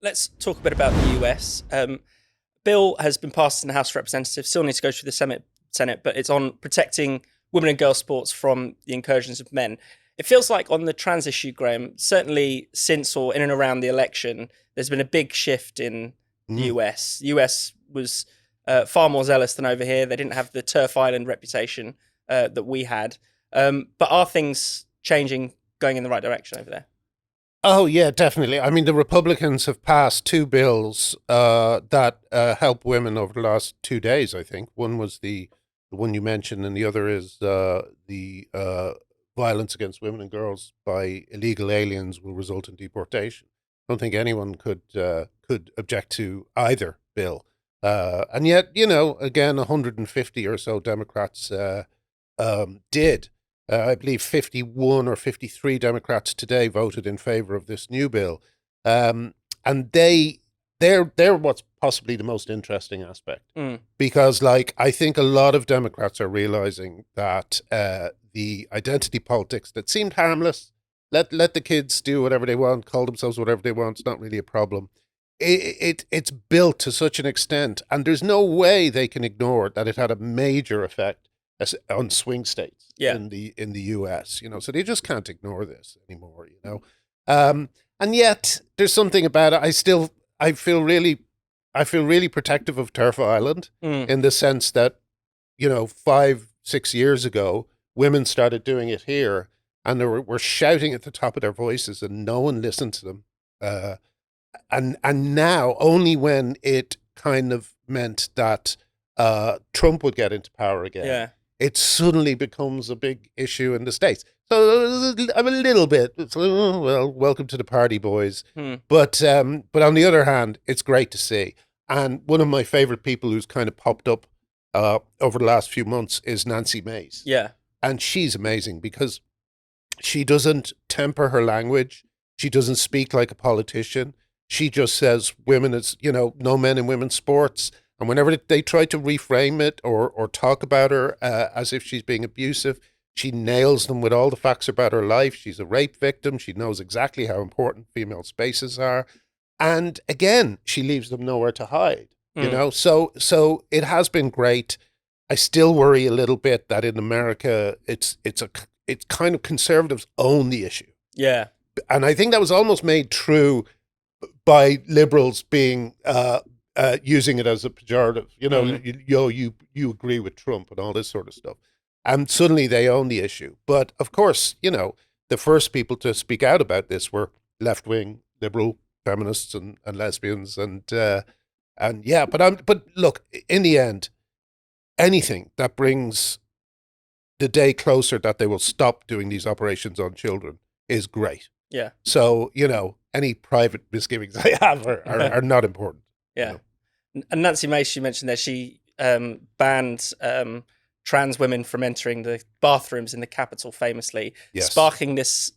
Let's talk a bit about the US. Bill has been passed in the House of Representatives, still needs to go through the Senate, but it's on protecting women and girls sports from the incursions of men. It feels like on the trans issue, Graham, certainly since or in and around the election, there's been a big shift in the US. The US was far more zealous than over here. They didn't have the turf island reputation that we had. But are things changing, going in the right direction over there? Oh, yeah, definitely. I mean, the Republicans have passed two bills that help women over the last 2 days, I think. One was the one you mentioned, and the other is the violence against women and girls by illegal aliens will result in deportation. I don't think anyone could object to either bill. And yet, again, 150 or so Democrats did. I believe 51 or 53 Democrats today voted in favor of this new bill. And they're what's possibly the most interesting aspect. Because, I think a lot of Democrats are realizing that the identity politics that seemed harmless, let the kids do whatever they want, call themselves whatever they want, it's not really a problem. It's built to such an extent, and there's no way they can ignore that it had a major effect on swing states in the US, so they just can't ignore this anymore, and yet there's something about it. I feel really protective of Turf Island in the sense that 5-6 years ago women started doing it here, and they were shouting at the top of their voices, and no one listened to them. And now only when it kind of meant that Trump would get into power again, it suddenly becomes a big issue in the States. So I'm a little bit, well, welcome to the party, boys. But on the other hand, it's great to see. And one of my favorite people who's kind of popped up over the last few months is Nancy Mace. Yeah. And she's amazing because she doesn't temper her language. She doesn't speak like a politician. She just says women is, no men in women's sports. And whenever they try to reframe it or talk about her as if she's being abusive, she nails them with all the facts about her life. She's a rape victim. She knows exactly how important female spaces are. And again, she leaves them nowhere to hide, So it has been great. I still worry a little bit that in America, it's kind of conservatives own the issue. Yeah. And I think that was almost made true by liberals being using it as a pejorative, you agree with Trump and all this sort of stuff. And suddenly they own the issue. But of course, the first people to speak out about this were left-wing liberal feminists and lesbians but look, in the end, anything that brings the day closer that they will stop doing these operations on children is great. Yeah. So, any private misgivings I have are not important. Yeah. And Nancy Mace, you mentioned there, she banned trans women from entering the bathrooms in the Capitol famously, sparking this,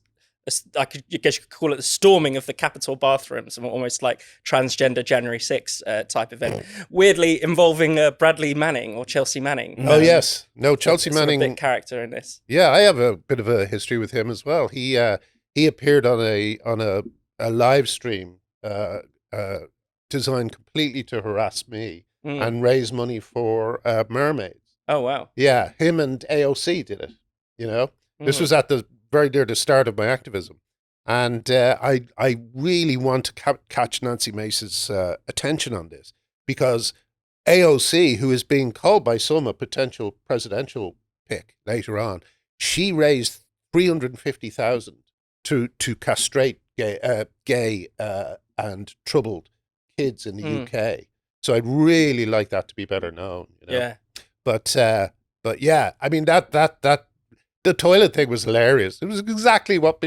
I guess you could call it the storming of the Capitol bathrooms, almost like transgender January 6 type event. Weirdly involving Bradley Manning or Chelsea Manning. Oh, yes. No, Chelsea Manning. Sort of big character in this. Yeah, I have a bit of a history with him as well. He appeared on a live stream designed completely to harass me and raise money for mermaids. Oh, wow. Yeah, him and AOC did it, This was at the very near the start of my activism. And I really want to catch Nancy Mace's attention on this because AOC, who is being called by some a potential presidential pick later on, she raised $350,000 to castrate gay and troubled kids in the UK. So I'd really like that to be better known. Yeah. But yeah, I mean that the toilet thing was hilarious. It was exactly what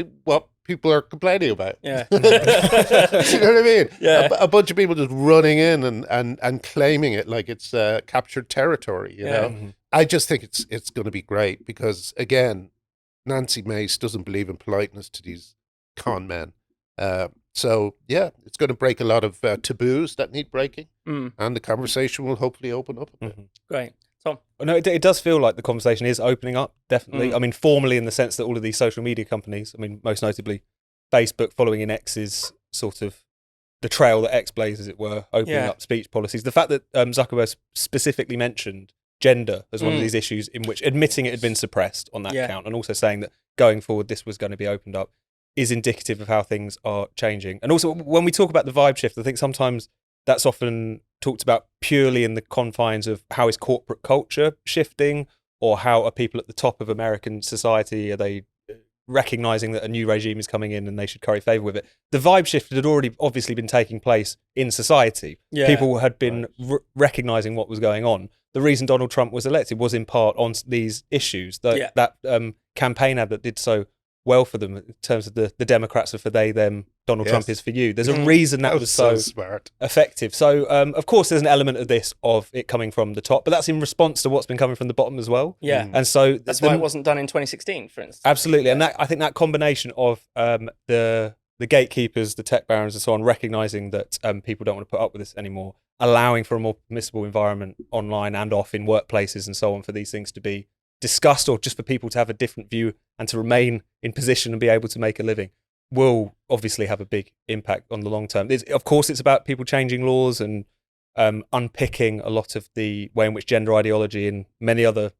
people are complaining about. Yeah. You know what I mean? Yeah. A bunch of people just running in and claiming it like it's captured territory. You know, I just think it's going to be great because again, Nancy Mace doesn't believe in politeness to these con men. So yeah, it's going to break a lot of taboos that need breaking, and the conversation will hopefully open up a bit. Great. Tom? Well, no, it does feel like the conversation is opening up, definitely. I mean, formally in the sense that all of these social media companies, I mean, most notably Facebook, following in X's sort of the trail that X blazed, as it were, opening Yeah. up speech policies. The fact that Zuckerberg specifically mentioned gender as one of these issues, in which admitting it had been suppressed on that count, and also saying that going forward this was going to be opened up, is indicative of how things are changing. And also, when we talk about the vibe shift, I think sometimes that's often talked about purely in the confines of how is corporate culture shifting, or how are people at the top of American society, are they recognizing that a new regime is coming in and they should curry favor with it. The vibe shift had already obviously been taking place in society. Yeah. People had been recognizing what was going on. The reason Donald Trump was elected was in part on these issues. That campaign ad that did so well for them in terms of the Democrats are for they, them, Donald Trump is for you. There's a reason that was so smart. effective. So, of course, there's an element of this, of it coming from the top, but that's in response to what's been coming from the bottom as well. Yeah. And so that's why it wasn't done in 2016, for instance. Absolutely. And I think that combination of the gatekeepers, the tech barons and so on, recognizing that people don't want to put up with this anymore, allowing for a more permissible environment online and off in workplaces and so on for these things to be discussed, or just for people to have a different view and to remain in position and be able to make a living, will obviously have a big impact on the long term. Of course, it's about people changing laws and unpicking a lot of the way in which gender ideology and many other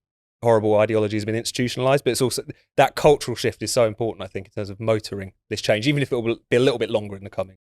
horrible ideologies have been institutionalized, but it's also that cultural shift is so important, I think, in terms of motoring this change, even if it will be a little bit longer in the coming.